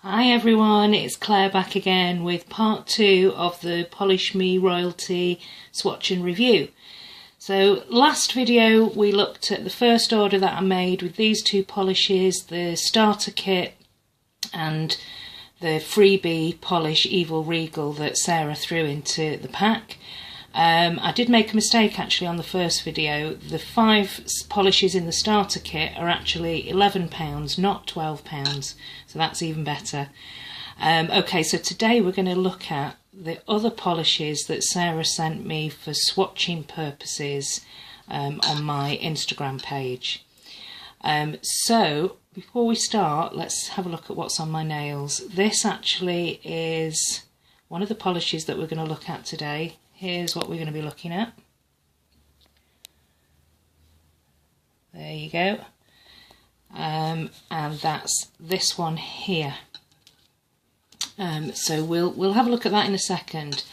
Hi everyone, it's Claire back again with part 2 of the Polish Me Royalty swatch and review. So last video we looked at the first order that I made with these two polishes, the starter kit and the freebie polish Evil Regal that Sarah threw into the pack. I did make a mistake actually on the first video. The 5 polishes in the starter kit are actually £11, not £12, so that's even better. Okay, so today we're going to look at the other polishes that Sarah sent me for swatching purposes on my Instagram page. So before we start, let's have a look at what's on my nails. This actually is one of the polishes that we're going to look at today. Here's what we're going to be looking at. There you go. And that's this one here. So we'll have a look at that in a second.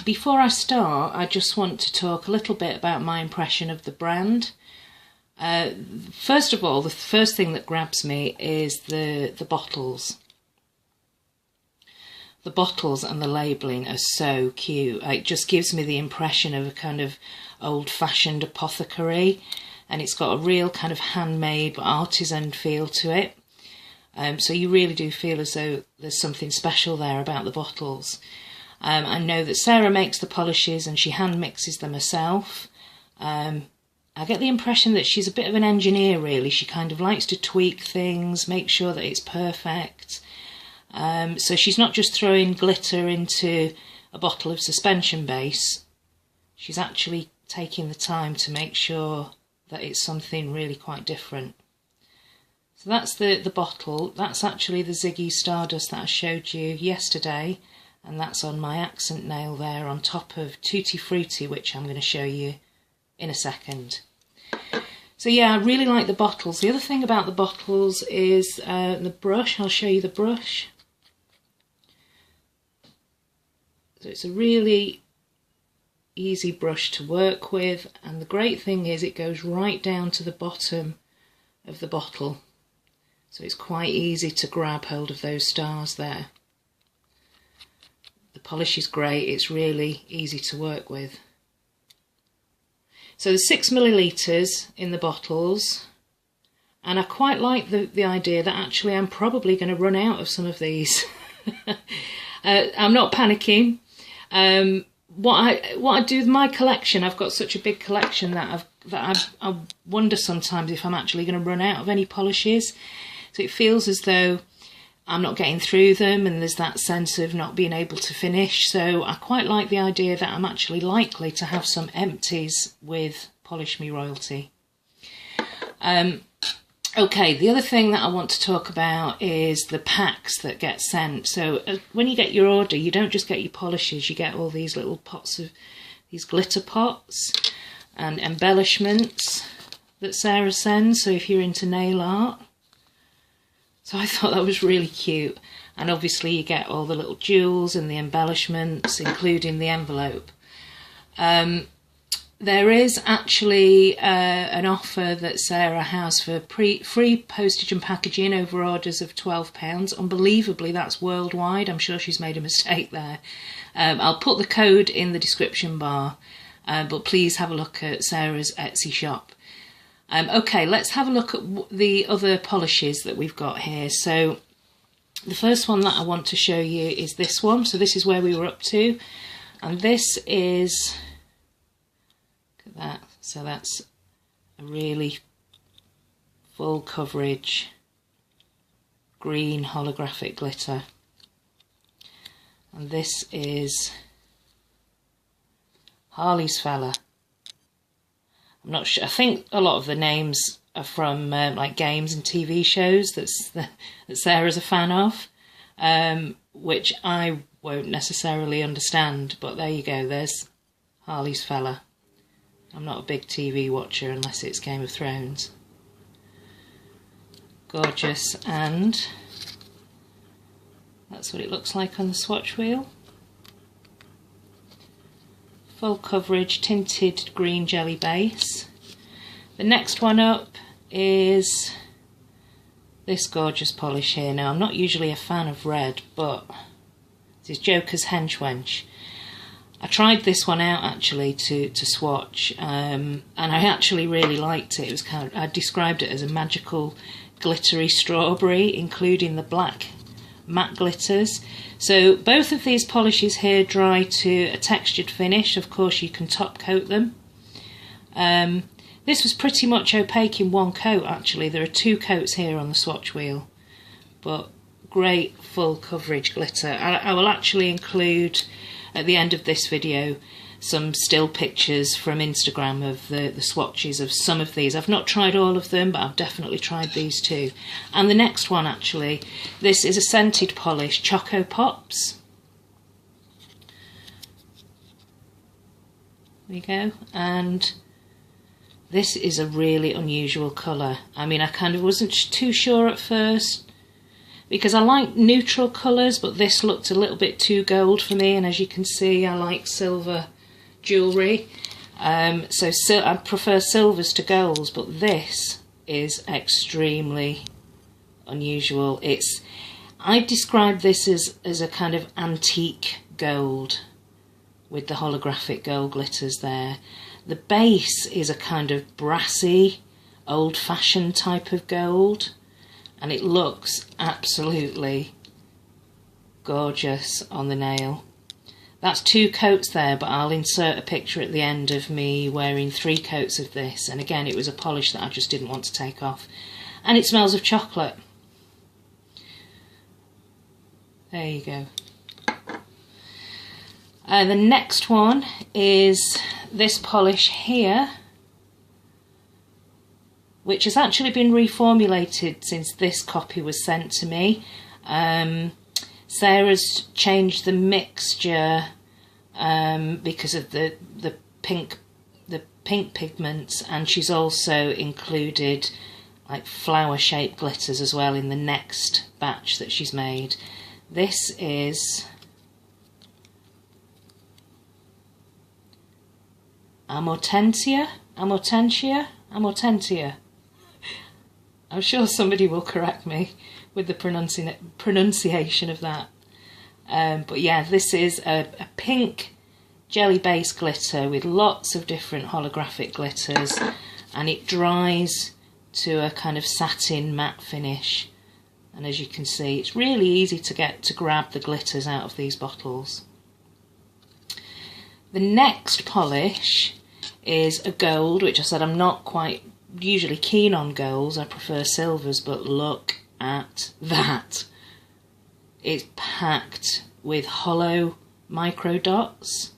Before I start, I just want to talk a little bit about my impression of the brand. First of all, the first thing that grabs me is the bottles. The bottles and the labelling are so cute. It just gives me the impression of a kind of old-fashioned apothecary, and it's got a real kind of handmade artisan feel to it. So you really do feel as though there's something special there about the bottles. I know that Sarah makes the polishes and she hand mixes them herself. I get the impression that she's a bit of an engineer really. She kind of likes to tweak things, make sure that it's perfect. So she's not just throwing glitter into a bottle of suspension base, she's actually taking the time to make sure that it's something really quite different. So that's the bottle. That's actually the Ziggy Stardust that I showed you yesterday, and that's on my accent nail there on top of Tutti Frutti, which I'm going to show you in a second. So yeah, I really like the bottles. The other thing about the bottles is the brush. I'll show you the brush. So it's a really easy brush to work with, and the great thing is it goes right down to the bottom of the bottle. So it's quite easy to grab hold of those stars there. The polish is great, it's really easy to work with. So there's 6 millilitres in the bottles, and I quite like the idea that actually I'm probably going to run out of some of these. I'm not panicking. What I do with my collection, I've got such a big collection that I wonder sometimes if I'm actually going to run out of any polishes. So it feels as though I'm not getting through them, and there's that sense of not being able to finish. So I quite like the idea that I'm actually likely to have some empties with Polish Me Royalty. Okay, the other thing that I want to talk about is the packs that get sent. So when you get your order, you don't just get your polishes, you get all these little pots of these glitter pots and embellishments that Sarah sends, so if you're into nail art. So I thought that was really cute. And obviously you get all the little jewels and the embellishments, including the envelope. There is actually an offer that Sarah has for free postage and packaging over orders of £12. Unbelievably, that's worldwide. I'm sure she's made a mistake there. I'll put the code in the description bar, but please have a look at Sarah's Etsy shop. Okay, let's have a look at the other polishes that we've got here. So the first one that I want to show you is this one. So this is where we were up to, and this is that. So that's a really full coverage green holographic glitter, and this is Harley's Fella. I'm not sure, I think a lot of the names are from like games and TV shows that Sarah's a fan of, which I won't necessarily understand, but there you go, there's Harley's Fella. I'm not a big TV watcher unless it's Game of Thrones. Gorgeous, and that's what it looks like on the swatch wheel. Full coverage tinted green jelly base. The next one up is this gorgeous polish here. Now, I'm not usually a fan of red, but this is Joker's Hench Wench. I tried this one out actually to swatch, and I actually really liked it. It was kind of, I described it as a magical glittery strawberry, including the black matte glitters. So both of these polishes here dry to a textured finish. Of course, you can top coat them. This was pretty much opaque in one coat actually. There are 2 coats here on the swatch wheel, but great full coverage glitter. I will actually include at the end of this video some still pictures from Instagram of the swatches of some of these. I've not tried all of them, but I've definitely tried these 2. And the next one actually, this is a scented polish, Choco Pops. There you go. And this is a really unusual colour. I mean, I kind of wasn't too sure at first, because I like neutral colours, but this looked a little bit too gold for me, and as you can see, I like silver jewellery. So I prefer silvers to golds, but this is extremely unusual. I describe this as a kind of antique gold with the holographic gold glitters there. The base is a kind of brassy, old-fashioned type of gold, and it looks absolutely gorgeous on the nail. That's 2 coats there, but I'll insert a picture at the end of me wearing 3 coats of this. And again, it was a polish that I just didn't want to take off. And it smells of chocolate. There you go. The next one is this polish here, which has actually been reformulated since this copy was sent to me. Sarah's changed the mixture because of the pink pigments, and she's also included like flower shaped glitters as well in the next batch that she's made. This is Amortentia. I'm sure somebody will correct me with the pronunciation of that. But yeah, this is a pink jelly base glitter with lots of different holographic glitters, and it dries to a kind of satin matte finish. And as you can see, it's really easy to grab the glitters out of these bottles. The next polish is a gold, which I said I'm not quite usually keen on golds, I prefer silvers, but look at that. It's packed with hollow micro dots,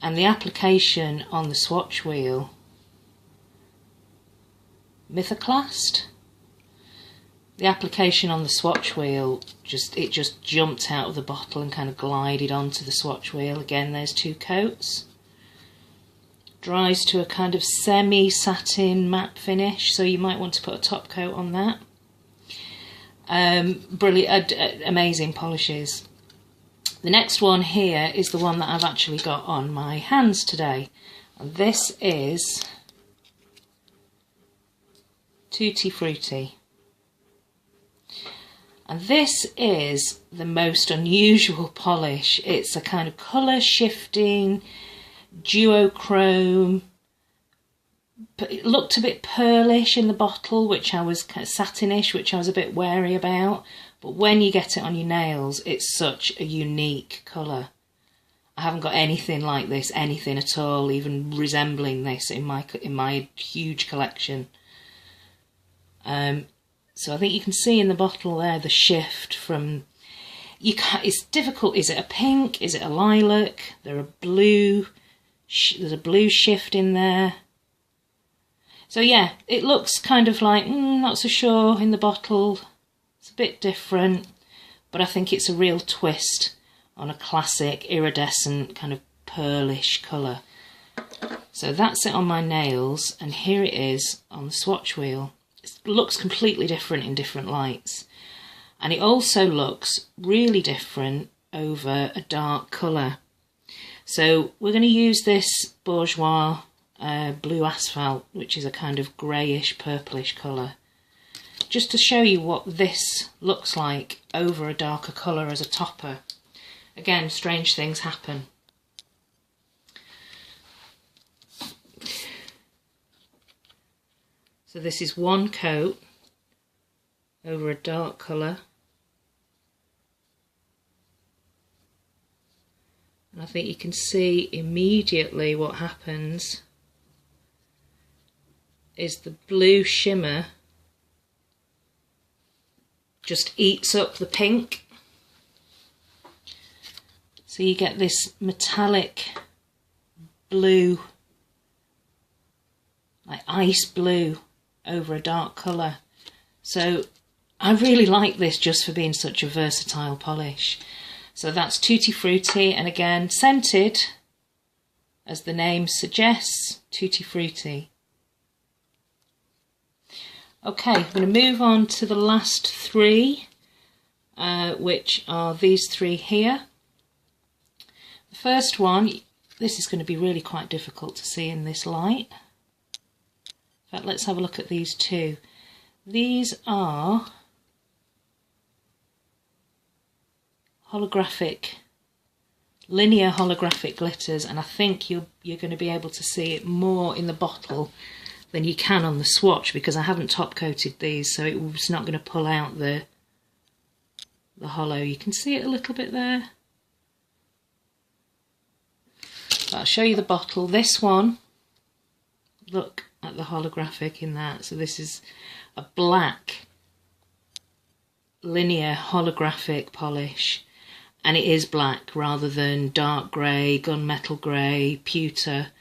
and the application on the swatch wheel, Mythic Last. The application on the swatch wheel just jumped out of the bottle and kind of glided onto the swatch wheel. Again, there's 2 coats. Dries to a kind of semi-satin matte finish, so you might want to put a top coat on that. Brilliant, amazing polishes. The next one here is the one that I've actually got on my hands today, and this is Tutti Frutti. And this is the most unusual polish. It's a kind of colour shifting duochrome. It looked a bit pearlish in the bottle, which I was kind of satinish, which I was a bit wary about. But when you get it on your nails, it's such a unique colour. I haven't got anything like this, anything at all, even resembling this in my huge collection. So I think you can see in the bottle there the shift from. It's difficult. Is it a pink? Is it a lilac? There's a blue shift in there. So yeah, it looks kind of like not so sure in the bottle. It's a bit different, but I think it's a real twist on a classic iridescent kind of pearlish colour. So that's it on my nails, and here it is on the swatch wheel. It looks completely different in different lights, and it also looks really different over a dark colour. So we're going to use this Bourjois Blue Asphalt, which is a kind of greyish purplish colour, just to show you what this looks like over a darker colour as a topper. Again, strange things happen. So this is one coat over a dark colour. And I think you can see immediately what happens is the blue shimmer just eats up the pink. So you get this metallic blue, like ice blue over a dark colour. So I really like this just for being such a versatile polish. So that's Tutti Frutti, and again scented, as the name suggests, Tutti Frutti. Okay, I'm going to move on to the last three, which are these three here. The first one, this is going to be really quite difficult to see in this light. In fact, let's have a look at these two. These are holographic, linear holographic glitters, and I think you're going to be able to see it more in the bottle than you can on the swatch, because I haven't top coated these, so it's not going to pull out the hollow. You can see it a little bit there. But I'll show you the bottle. This one, look at the holographic in that. So this is a black linear holographic polish, and it is black rather than dark grey, gunmetal grey, pewter.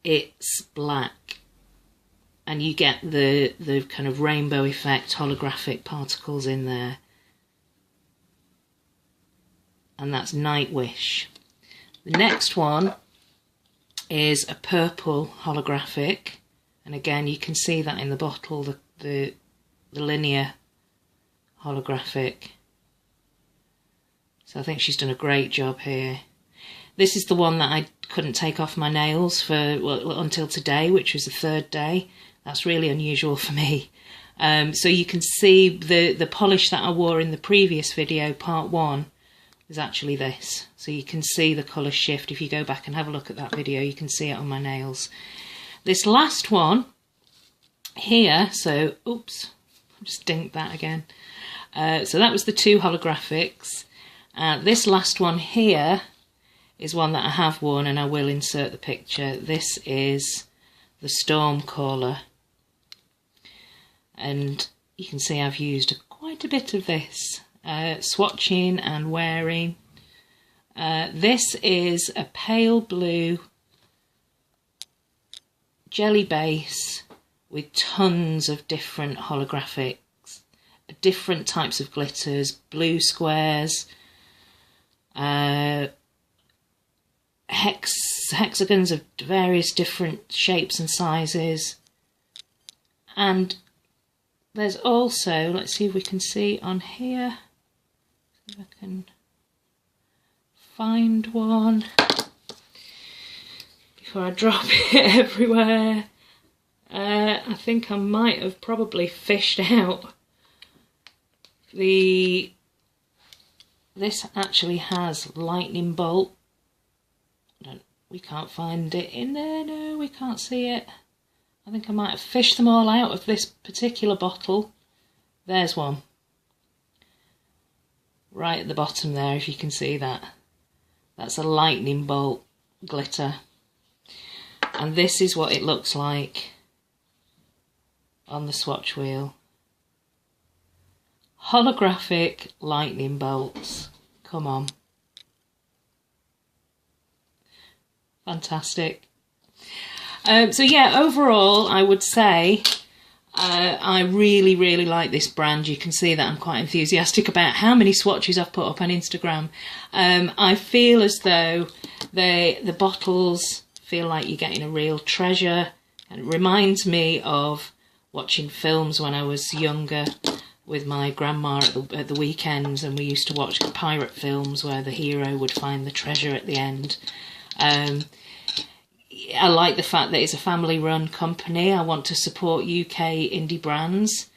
It's black, and you get the kind of rainbow effect holographic particles in there, and that's Night Wish. The next one is a purple holographic, and again you can see that in the bottle, the linear holographic. So I think she's done a great job here. This is the one that I couldn't take off my nails for until today, which was the third day. That's really unusual for me. So you can see the polish that I wore in the previous video, part 1, is actually this. So you can see the colour shift. If you go back and have a look at that video, you can see it on my nails. This last one here, so, oops, I just dinked that again. So that was the two holographics. This last one here is one that I have worn, and I will insert the picture. This is the Stormcaller, and you can see I've used quite a bit of this, swatching and wearing. This is a pale blue jelly base with tons of different holographics, different types of glitters, blue squares, hexagons of various different shapes and sizes, and there's also, let's see if we can see on here, see if I can find one before I drop it everywhere. I think I might have probably fished out this actually has lightning bolt. We can't find it in there, no, we can't see it. I think I might have fished them all out of this particular bottle. There's one. Right at the bottom there, if you can see that. That's a lightning bolt glitter. And this is what it looks like on the swatch wheel. Holographic lightning bolts. Come on. Fantastic. So yeah, overall I would say I really like this brand. You can see that I'm quite enthusiastic about how many swatches I've put up on Instagram. I feel as though the bottles feel like you're getting a real treasure, and it reminds me of watching films when I was younger with my grandma at the weekends, and we used to watch pirate films where the hero would find the treasure at the end. I like the fact that it's a family-run company. I want to support UK indie brands.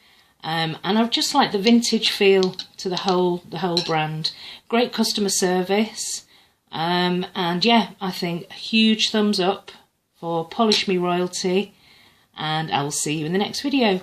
And I just like the vintage feel to the whole brand. Great customer service. And yeah, I think a huge thumbs up for Polish Me Royalty. And I will see you in the next video.